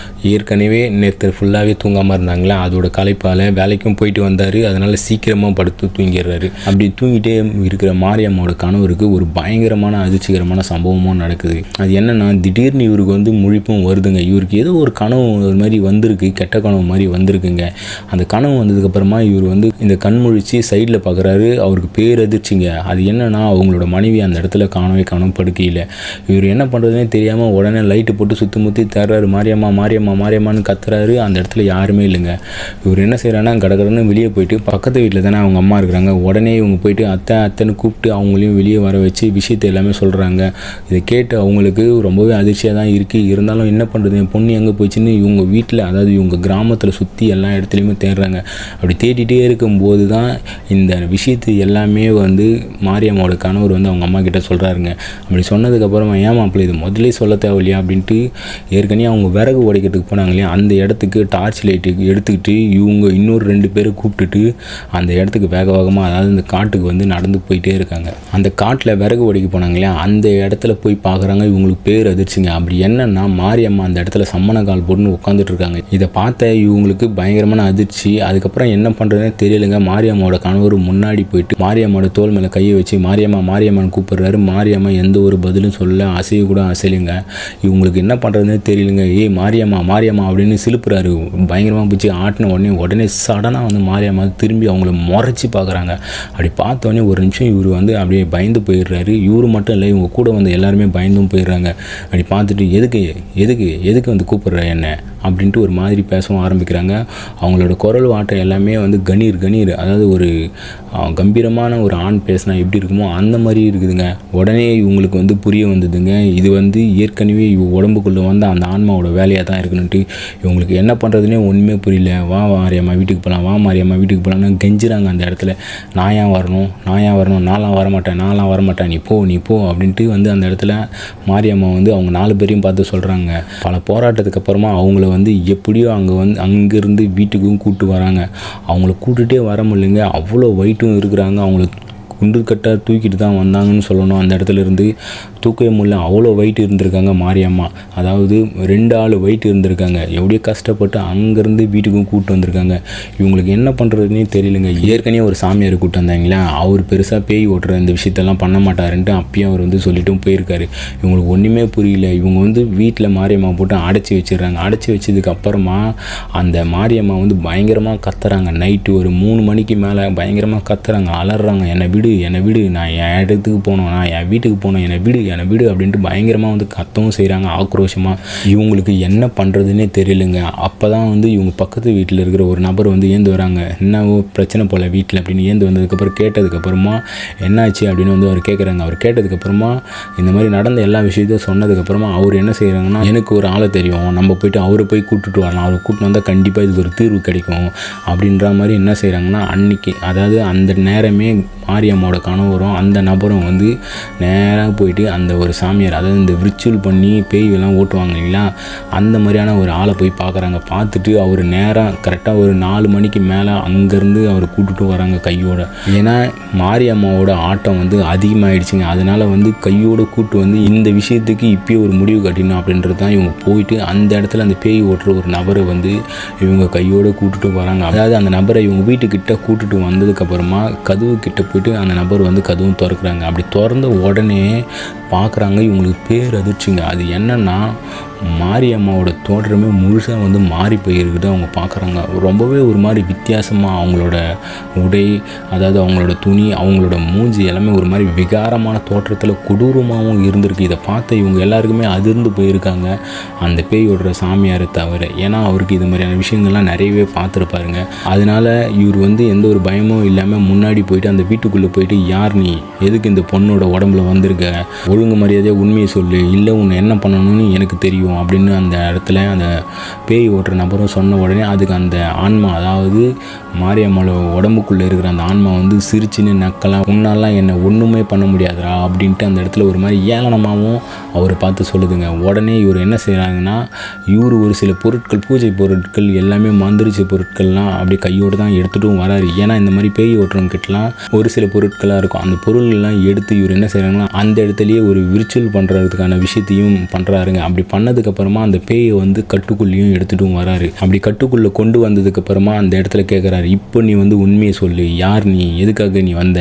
ஏற்கனவே நேற்று ஃபுல்லாகவே தூங்காமல் இருந்தாங்களே, அதோட களைப்பால் வேலைக்கும் போயிட்டு வந்தார். அதனால் சீக்கிரமாக படுத்து தூங்கிடுறாரு. அப்படி தூங்கிட்டே இருக்கிற மாரியம்மாவோட கணவருக்கு ஒரு பயங்கரமான அதிர்ச்சிகரமான சம்பவமும் நடக்குது. அது என்னென்னா, திடீர்னு இவருக்கு வந்து முழிப்பும் வருதுங்க. இவருக்கு ஏதோ ஒரு கனவு ஒரு மாதிரி வந்திருக்கு, கெட்ட கனவு மாதிரி வந்திருக்குங்க. அந்த கனவு வந்ததுக்கப்புறமா இவர் வந்து இந்த கண்முழிச்சு சைடில் பார்க்குறாரு. அவருக்கு பேரதிர்ச்சிங்க. அது என்னென்னா, அவங்களோட மனைவி அந்த இடத்துல காணும் படுக்கையில். இவர் என்ன பண்ணுறதுனே தெரியாமல் உடனே லைட்டு போட்டு சுற்றி முற்றி தர்றாரு. மாரியம்மா மாரியம்மா மாரியம்மான்னு கத்துறாரு. அந்த இடத்துல யாருமே இல்லைங்க. இவர் என்ன செய்கிறான்னா, கடகடன்னு வெளியே போயிட்டு பக்கத்து வீட்டில் தானே அவங்க அம்மா இருக்கிறாங்க. உடனே இவங்க போயிட்டு அத்தை அத்தைன்னு கூப்பிட்டு அவங்களையும் வெளியே வர வச்சு விஷயத்தை எல்லாமே சொல்கிறாங்க. இதை கேட்டு அவங்களுக்கு ரொம்பவே அதிர்ச்சியாக தான் இருக்குது. இருந்தாலும் என்ன பண்ணுறது, என் பொண்ணு எங்கே போயிடுச்சுன்னு இவங்க வீட்டில், அதாவது இவங்க கிராமத்தில் சுற்றி எல்லா இடத்துலையுமே தேடுறாங்க. அப்படி தேடிட்டே இருக்கும்போது தான் இந்த விஷயத்தை எல்லாமே வந்து மாரியம்மாவோட கணவர் வந்து அவங்க அம்மா கிட்ட சொல்கிறாருங்க. அப்படி சொன்னதுக்கப்புறமா ஏன் மாப்பிள்ளை இது முதல்ல சொல்ல தேவையில்லையா அப்படின்ட்டு ஏற்கனவே அவங்க விறகு உடைக்கிறதுக்கு போனாங்க இல்லையா, அந்த இடத்துக்கு டார்ச் லைட்டு எடுத்துக்கிட்டு இவங்க இன்னொரு 2 பேரை கூப்பிட்டுட்டு அந்த இடத்துக்கு வேகமாக அதாவது இந்த காட்டுக்கு வந்து நடந்து போயிட்டே இருக்காங்க. அந்த காட்டில் விறகு உடைக்க போனாங்க இல்லையா, அந்த இடத்துல போய் பார்க்குறாங்க. இவங்களுக்கு பேர் அதிர்ச்சிங்க. அப்படி என்னன்னா மாரியம்மா அந்த இடத்துல சம்மண கால் போட்டுன்னு உட்காந்துட்டு இருக்காங்க. இதை பார்த்த இவங்களுக்கு பயங்கரமான அதிர்ச்சி. அதுக்கப்புறம் என்ன பண்ணுறதுன்னு தெரியலைங்க. மாரியம்மாவோட கணவர் முன்னாடி போயிட்டு மாரியம்மாவோட தோல் மேலே கையை வச்சு மாரியம்மான்னு கூப்பிடுறாரு. மாரியம்மா எந்த ஒரு பதிலும் சொல்ல, அசைய கூட அசையுங்க. இவங்களுக்கு என்ன பண்ணுறதுன்னு தெரியலைங்க. ஏய் மாரியம்மா அப்படின்னு சிலுப்புறாரு. பயங்கரமாக பிடிச்சி ஆட்டின உடனே சடனாக வந்து மாரியம்மா திரும்பி அவங்கள முறைச்சி பார்க்குறாங்க. அப்படி பார்த்தோன்னே ஒரு நிமிஷம் இவர் வந்து அப்படியே பயந்து போயிடுறாரு. இவரு மட்டும் இல்லை, இவங்க கூட வந்து எல்லாருமே பயந்தும் போயிடுறாங்க. அப்படி பார்த்துட்டு எதுக்கு வந்து கூப்பிடுற என்ன அப்படின்ட்டு ஒரு மாதிரி பேசவும் ஆரம்பிக்கிறாங்க. அவங்களோட குரல் வாட்டம் எல்லாமே வந்து கணீர் அதாவது ஒரு கம்பீரமான ஒரு ஆண் பேசினா எப்படி இருக்குமோ அந்த மாதிரி இருக்குதுங்க. உடனே இவங்களுக்கு வந்து புரிய வந்ததுங்க, இது வந்து ஏற்கனவே உடம்புக்குள்ளே வந்து அந்த ஆன்மாவோட வேலையாக தான் இருக்குன்னுட்டு. இவங்களுக்கு என்ன பண்ணுறதுனே ஒன்றுமே புரியல. வா மாரியம்மா வீட்டுக்கு போகலான்னு கெஞ்சுறாங்க அந்த இடத்துல. நான் ஏன் வரணும், நான்லாம் வரமாட்டேன், நீ போ அப்படின்ட்டு வந்து அந்த இடத்துல மாரியம்மா வந்து அவங்க 4 பேரையும் பார்த்து சொல்கிறாங்க. பல போராட்டத்துக்கு அப்புறமா அவங்கள வந்து எப்படியோ அங்கேருந்து வீட்டுக்கும் கூப்பிட்டு வராங்க. அவங்கள கூட்டுகிட்டே வர முடியலைங்க. அவ்வளோ வெயிட்டும் இருக்கிறாங்க. அவங்கள குண்டு கட்டாக தூக்கிட்டு தான் வந்தாங்கன்னு சொல்லணும். அந்த இடத்துல இருந்து தூக்கவே முடியல, அவ்வளோ வெயிட் இருந்திருக்காங்க மாரியம்மா. அதாவது 2 ஆள் வெயிட் இருந்திருக்காங்க. எப்படியோ கஷ்டப்பட்டு அங்கேருந்து வீட்டுக்கும் கூப்பிட்டு வந்திருக்காங்க. இவங்களுக்கு என்ன பண்ணுறதுனே தெரியலைங்க. ஏற்கனவே ஒரு சாமியார் கூப்பிட்டு வந்தாங்களா, அவர் பெருசாக பேய் ஓட்டுற இந்த விஷயத்தெல்லாம் பண்ண மாட்டாருன்ட்டு அப்பயும் அவர் வந்து சொல்லிட்டும் போயிருக்காரு. இவங்களுக்கு ஒன்றுமே புரியல. இவங்க வந்து வீட்டில் மாரியம்மா போட்டு அடைச்சி வச்சிடுறாங்க. அடைச்சி வச்சதுக்கு அப்புறமா அந்த மாரியம்மா வந்து பயங்கரமாக கத்துறாங்க. நைட்டு ஒரு 3 மணிக்கு மேலே பயங்கரமாக கத்துறாங்க, அலறாங்க. என்னை விடு, நான் என் இடத்துக்கு போகணும், நான் என் வீட்டுக்கு போகணும், என்னை விடு அப்படின்ட்டு பயங்கரமாக வந்து கத்தவும் செய்கிறாங்க ஆக்ரோஷமாக. இவங்களுக்கு என்ன பண்ணுறதுன்னே தெரியலைங்க. அப்போ தான் வந்து இவங்க பக்கத்து வீட்டில் இருக்கிற ஒரு நபர் வந்து ஏந்து வராங்க. என்னவோ பிரச்சனை போல் வீட்டில் அப்படின்னு ஏந்து வந்ததுக்கப்புறம் கேட்டதுக்கப்புறமா என்னாச்சு அப்படின்னு வந்து அவர் கேட்குறாங்க. அவர் கேட்டதுக்கப்புறமா இந்த மாதிரி நடந்த எல்லா விஷயத்தையும் சொன்னதுக்கப்புறமா அவர் என்ன செய்கிறாங்கன்னா, எனக்கு ஒரு ஆளை தெரியும், நம்ம போயிட்டு அவரை போய் கூப்பிட்டுட்டு வரலாம், அவரை கூப்பிட்டு வந்தால் கண்டிப்பாக இதுக்கு ஒரு தீர்வு கிடைக்கும் அப்படின்ற மாதிரி என்ன செய்கிறாங்கன்னா, அன்னைக்கு அதாவது அந்த நேரமே மாரியம்மாவோட கணவரும் அந்த நபரும் வந்து நேராக போயிட்டு அந்த ஒரு சாமியார் அதாவது இந்த விர்ச்சுவல் பண்ணி பேய்கள்லாம் ஓட்டுவாங்க இல்லைங்களா, அந்த மாதிரியான ஒரு ஆளை போய் பார்க்குறாங்க. பார்த்துட்டு அவர் நேராக கரெக்டாக ஒரு 4 மணிக்கு மேலே அங்கேருந்து அவர் கூப்பிட்டு வராங்க கையோட. ஏன்னா மாரியம்மாவோட ஆட்டம் வந்து அதிகமாகிடுச்சுங்க. அதனால் வந்து கையோடு கூப்பிட்டு வந்து இந்த விஷயத்துக்கு இப்போயே ஒரு முடிவு கட்டணும் அப்படின்றது தான் இவங்க போயிட்டு அந்த இடத்துல அந்த பேய் ஓட்டுற ஒரு நபரை வந்து இவங்க கையோடு கூப்பிட்டு வராங்க. அதாவது அந்த நபரை இவங்க வீட்டுக்கிட்ட கூப்பிட்டு வந்ததுக்கப்புறமா கதவு கிட்ட போயிட்டு அந்த நபர் வந்து கதவும் திறக்கிறாங்க. அப்படி திறந்த உடனே பார்க்குறாங்க. இவங்களுக்கு பேர் அதிர்ச்சிங்க. அது என்னென்னா மாரியம்மாவோட தோற்றமே முழுசாக வந்து மாறி போயிருக்குது. அவங்க பார்க்குறாங்க. ரொம்பவே ஒரு மாதிரி வித்தியாசமாக அவங்களோட உடை, அதாவது அவங்களோட துணி, அவங்களோட மூஞ்சி எல்லாமே ஒரு மாதிரி விகாரமான தோற்றத்தில் கொடூரமாகவும் இருந்திருக்கு. இதை பார்த்து இவங்க எல்லாருக்குமே அதிர்ந்து போயிருக்காங்க, அந்த பேய் ஓடுற சாமியாரை தவிர. ஏன்னா அவருக்கு இது மாதிரியான விஷயங்கள்லாம் நிறையவே பார்த்துருப்பாருங்க. அதனால் இவர் வந்து எந்த ஒரு பயமும் இல்லாமல் முன்னாடி போயிட்டு அந்த வீட்டுக்குள்ளே போயிட்டு, யார் நீ, எதுக்கு இந்த பொண்ணோட உடம்புல வந்திருக்க, ஒழுங்கு மரியாதையாக உண்மையை சொல்லு, இல்லை உன்னை என்ன பண்ணணும்னு எனக்கு தெரியும் அப்படின்னு அந்த இடத்துல அந்த பேய் ஓட்டுற நபரும் சொன்ன உடனே அதுக்கு அந்த ஆன்மா, அதாவது மாரியம்மாவோட உடம்புக்குள்ளே இருக்கிற அந்த ஆன்மா வந்து சிரிச்சுன்னு நக்கலாம், உன்னாலாம் என்னை ஒன்றுமே பண்ண முடியாதுடா அப்படின்ட்டு அந்த இடத்துல ஒரு மாதிரி ஏளனமாகவும் அவரை பார்த்து சொல்லுதுங்க. உடனே இவர் என்ன செய்கிறாங்கன்னா, இவர் ஒரு சில பொருட்கள், பூஜை பொருட்கள் எல்லாமே மந்திரிச்ச பொருட்கள்லாம் அப்படி கையோடு தான் எடுத்துகிட்டும் வராரு. ஏன்னா இந்த மாதிரி பேய் ஓட்டுறவங்கிட்டலாம் ஒரு சில பொருட்களாக இருக்கும். அந்த பொருள்லாம் எடுத்து இவர் என்ன செய்கிறாங்கன்னா அந்த இடத்துலையே ஒரு விர்ச்சுவல் பண்ணுறதுக்கான விஷயத்தையும் பண்ணுறாருங்க. அப்படி பண்ணதுக்கப்புறமா அந்த பேயை வந்து கட்டுக்குள்ளேயும் எடுத்துகிட்டும் வராரு. அப்படி கட்டுக்குள்ளே கொண்டு வந்ததுக்கப்புறமா அந்த இடத்துல கேட்குறாரு, இப்போ நீ வந்து உண்மையை சொல்லு, யார் நீ, எதுக்காக நீ வந்த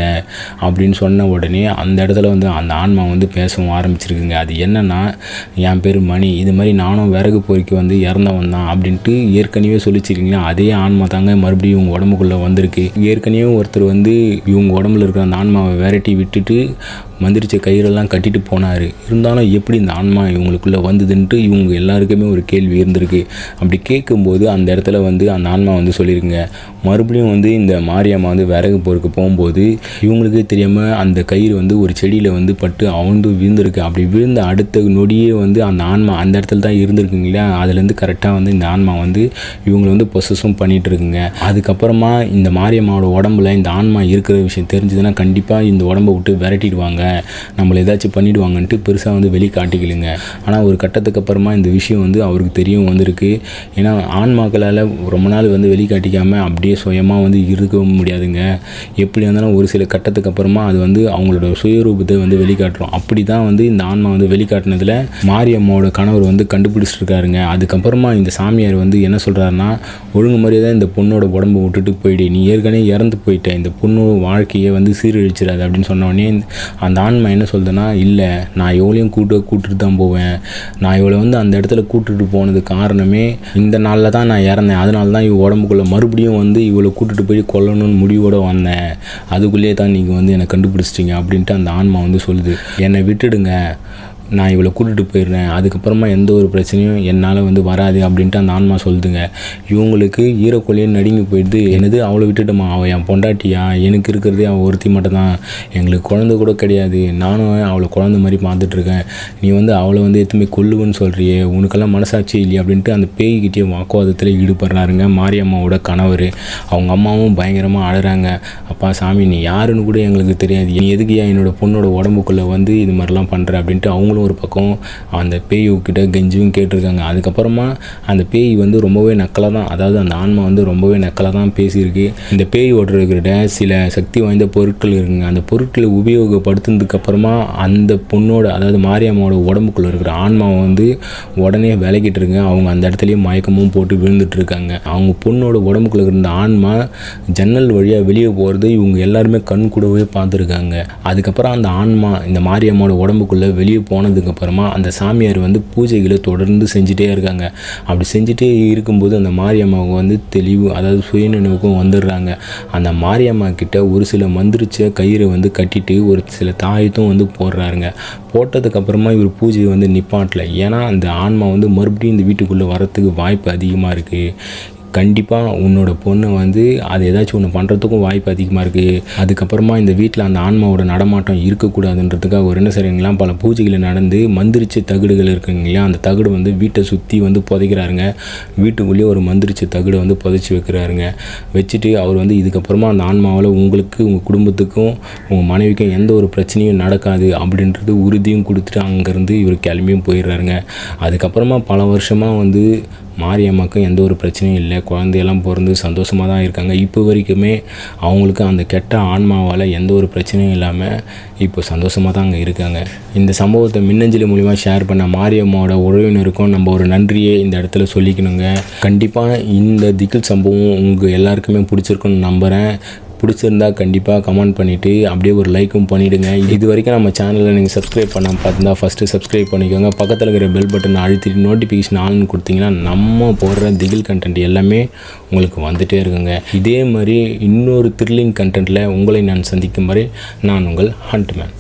அப்படின்னு சொன்ன உடனே அந்த இடத்துல வந்து அந்த ஆன்மா வந்து பேசவும் ஆரம்பிச்சிருக்குங்க. அது என்னன்னா, என் பேர் மணி, இது மாதிரி நானும் விறகு பொறிக்கு வந்து இறந்தவன் தான் அப்படின்ட்டு ஏற்கனவே சொல்லிச்சிருக்கீங்களா, அதே ஆன்மா தாங்க மறுபடியும் இவங்க உடம்புக்குள்ளே வந்திருக்கு. ஏற்கனவே ஒருத்தர் வந்து இவங்க உடம்புல இருக்கிற அந்த ஆன்மாவை விரட்டி விட்டுட்டு மந்திரிச்ச கயிறெல்லாம் கட்டிட்டு போனார். இருந்தாலும் எப்படி இந்த ஆன்மா இவங்களுக்குள்ளே வந்ததுன்ட்டு இவங்க எல்லாருக்குமே ஒரு கேள்வி இருந்திருக்கு. அப்படி கேட்கும்போது அந்த இடத்துல வந்து அந்த ஆன்மா வந்து சொல்லியிருக்குங்க, மறுபடியும் வந்து இந்த மாரியம்மா வந்து விறகு பொறுக்க போகும்போது இவங்களுக்கே தெரியாமல் அந்த கயிறு வந்து ஒரு செடியில் வந்து பட்டு அவுண்டு விழுந்திருக்கு. அப்படி விழுந்த அடுத்த நொடியே வந்து அந்த ஆன்மா அந்த இடத்துல தான் இருந்திருக்குங்க இல்லையா, அதுலேருந்து கரெக்டாக வந்து இந்த ஆன்மா வந்து இவங்களை வந்து பொசஸும் பண்ணிகிட்டு இருக்குங்க. அதுக்கப்புறமா இந்த மாரியம்மாவோட உடம்புல இந்த ஆன்மா இருக்கிற விஷயம் தெரிஞ்சதுன்னா கண்டிப்பாக இந்த உடம்பை விட்டு விரட்டிடுவாங்க, நம்மளை ஏதாச்சும் பண்ணிவிடுவாங்கன்ட்டு பெருசாக வந்து வெளி காட்டிக்கலுங்க. ஆனால் ஒரு கட்டத்துக்கு அப்புறமா இந்த விஷயம் வந்து அவருக்கு தெரியவும் வந்திருக்கு. ஏன்னா ஆன்மாக்களால் ரொம்ப நாள் வந்து வெளிக்காட்டிக்காமல் அப்படியே சுயமாக வந்து இருக்கவும் முடியாதுங்க. எப்படி இருந்தாலும் ஒரு சில கட்டத்துக்கு அப்புறமா அது வந்து அவங்களோட சுயரூபத்தை வந்து வெளிக்காட்டுறோம். அப்படி தான் வந்து இந்த ஆன்மா வந்து வெளிக்காட்டினதில் மாரியம்மாவோட கணவர் வந்து கண்டுபிடிச்சிருக்காருங்க. அதுக்கப்புறமா இந்த சாமியார் வந்து என்ன சொல்கிறாருன்னா, ஒழுங்கு முறையாக தான் இந்த பொண்ணோட உடம்பை விட்டுட்டு போயிடு, நீ ஏற்கனவே இறந்து போயிட்ட, இந்த பொண்ணோட வாழ்க்கையை வந்து சீரழிச்சிடாது அப்படின்னு சொன்னோடனே அந்த ஆன்மா என்ன சொல்லுதுன்னா, இல்லை நான் எவ்வளையும் கூட்டுட்டு தான் போவேன், நான் இவளை வந்து அந்த இடத்துல கூட்டுட்டு போனது காரணமே இந்த நாளில் தான் நான் இறந்தேன், அதனால தான் இவ உடம்புக்குள்ளே மறுபடியும் வந்து இவளை கூட்டிட்டு போய் கொல்லணும்னு முடிவோடு வந்தேன், அதுக்குள்ளேயே தான் நீங்கள் வந்து என்னை கண்டுபிடிச்சிட்டிங்க அப்படின்ட்டு அந்த ஆன்மா வந்து சொல்லுது. என்னை விட்டுடுங்க, நான் இவளை கூட்டிகிட்டு போயிடுறேன், அதுக்கப்புறமா எந்த ஒரு பிரச்சனையும் என்னால் வந்து வராது அப்படின்ட்டு அந்த ஆன்மா சொல்லுதுங்க. இவங்களுக்கு ஈரக்கொலையே நடுங்கி போயிடுது. என்னது அவளை விட்டுட்டுமா, அவள் என் பொண்டாட்டியா, எனக்கு இருக்கிறதே அவள் ஒருத்தி மட்டும் தான், எங்களுக்கு குழந்தை கூட கிடையாது, நானும் அவளை குழந்தை மாதிரி பார்த்துட்ருக்கேன், நீ வந்து அவளை வந்து எதுவுமே கொல்லுவேன்னு சொல்கிறியே, உனக்கெல்லாம் மனசாட்சி இல்லையா அப்படின்ட்டு அந்த பேய்கிட்டே வாக்குவாதத்தில் ஈடுபடுறாருங்க மாரியம்மாவோட கணவர். அவங்க அம்மாவும் பயங்கரமாக அழுறாங்க. அப்பா சாமி, நீ யாருன்னு கூட எங்களுக்கு தெரியாது, நீ எதுக்கியா என்னோட பொண்ணோட உடம்புக்குள்ளே வந்து இது மாதிரிலாம் பண்ணுற அப்படின்ட்டு அவங்களும் ஒரு பக்கம் அந்த பேய்கிட்ட கெஞ்சியும் கேட்டிருக்காங்க. அதுக்கப்புறமா அந்த பேய் வந்து ரொம்பவே நக்கலாக தான், அதாவது அந்த ஆன்மா வந்து ரொம்பவே நக்கலாக தான் பேசியிருக்கு. இந்த பேய் ஓட்டுறதுக்கிட்ட சில சக்தி வாய்ந்த பொருட்கள் இருக்குங்க. அந்த பொருட்களை உபயோகப்படுத்தினதுக்கப்புறமா அந்த பொண்ணோட, அதாவது மாரியம்மாவோட உடம்புக்குள்ளே இருக்கிற ஆன்மாவை வந்து உடனே விலகிட்டு இருக்குங்க. அவங்க அந்த இடத்துலையே மயக்கமும் போட்டு விழுந்துட்டு இருக்காங்க. அவங்க பொண்ணோட உடம்புக்குள்ளே இருந்த ஆன்மா ஜன்னல் வழியாக வெளியே போகிறது இவங்க எல்லாருமே கண் கூடவே பார்த்துருக்காங்க. அதுக்கப்புறம் அந்த ஆன்மா இந்த மாரியம்மாவோட உடம்புக்குள்ளே வெளியே போனதுக்கப்புறமா அந்த சாமியார் வந்து பூஜைகளை தொடர்ந்து செஞ்சுட்டே இருக்காங்க. அப்படி செஞ்சுட்டே இருக்கும்போது அந்த மாரியம்மாவுக்கு வந்து தெளிவு, அதாவது சுயநினைவுக்கும் வந்துடுறாங்க. அந்த மாரியம்மா கிட்ட ஒரு சில மந்திரிச்ச கயிறை வந்து கட்டிட்டு ஒரு சில தாயத்தும் வந்து போடுறாருங்க. போட்டதுக்கப்புறமா இவர் பூஜையை வந்து நிப்பாட்டல. ஏன்னா அந்த ஆன்மா வந்து மறுபடியும் இந்த வீட்டுக்குள்ளே வரத்துக்கு வாய்ப்பு அதிகமாக இருக்குது. கண்டிப்பாக உன்னோட பொண்ணை வந்து அது ஏதாச்சும் ஒன்று பண்ணுறதுக்கும் வாய்ப்பு அதிகமாக இருக்குது. அதுக்கப்புறமா இந்த வீட்டில் அந்த ஆன்மாவோட நடமாட்டம் இருக்கக்கூடாதுன்றதுக்காக ஒரு என்ன செய்றீங்களா, பல பூஜைகளை நடந்து மந்திரிச்ச தகடுகள் இருக்குங்களா, அந்த தகடு வந்து வீட்டை சுற்றி வந்து புதைக்கிறாருங்க. வீட்டுக்குள்ளேயே ஒரு மந்திரிச்ச தகடை வந்து புதைச்சி வைக்கிறாருங்க. வச்சுட்டு அவர் வந்து இதுக்கப்புறமா அந்த ஆன்மாவில் உங்களுக்கு, உங்கள் குடும்பத்துக்கும், உங்கள் மனைவிக்கும் எந்த ஒரு பிரச்சனையும் நடக்காது அப்படின்றது உறுதியும் கொடுத்துட்டு அங்கேருந்து இவர் கிளம்பியும் போயிடுறாருங்க. அதுக்கப்புறமா பல வருஷமாக வந்து மாரியம்மாவுக்கும் எந்த ஒரு பிரச்சனையும் இல்லை, குழந்தையெல்லாம் பிறந்து சந்தோஷமாக தான் இருக்காங்க. இப்போ வரைக்குமே அவங்களுக்கு அந்த கெட்ட ஆன்மாவால் எந்த ஒரு பிரச்சனையும் இல்லாமல் இப்போ சந்தோஷமாக தான் அங்கே இருக்காங்க. இந்த சம்பவத்தை மின்னஞ்சலி மூலிமா ஷேர் பண்ண மாரியம்மாவோட உறவினருக்கும் நம்ம ஒரு நன்றியை இந்த இடத்துல சொல்லிக்கணுங்க. கண்டிப்பாக இந்த திகில் சம்பவம் உங்கள் எல்லாருக்குமே பிடிச்சிருக்குன்னு நம்புகிறேன். பிடிச்சிருந்தா கண்டிப்பாக கமெண்ட் பண்ணிவிட்டு அப்படியே ஒரு லைக்கும் பண்ணிவிடுங்க. இது வரைக்கும் நம்ம சேனலில் நீங்கள் சப்ஸ்கிரைப் பண்ணாமல் பார்த்துருந்தா ஃபஸ்ட்டு சப்ஸ்கிரைப் பண்ணிக்கோங்க. பக்கத்தில் இருக்கிற பெல் பட்டனை அழுத்திட்டு நோட்டிஃபிகேஷன் ஆன்னு கொடுத்தீங்கன்னா நம்ம போடுற திகில் கண்டென்ட் எல்லாமே உங்களுக்கு வந்துகிட்டே இருக்குங்க. இதே மாதிரி இன்னொரு த்ரில்லிங் கண்டென்ட்டில் உங்களை நான் சந்திக்கும் வரை நான் உங்கள் ஹண்ட்மேன்.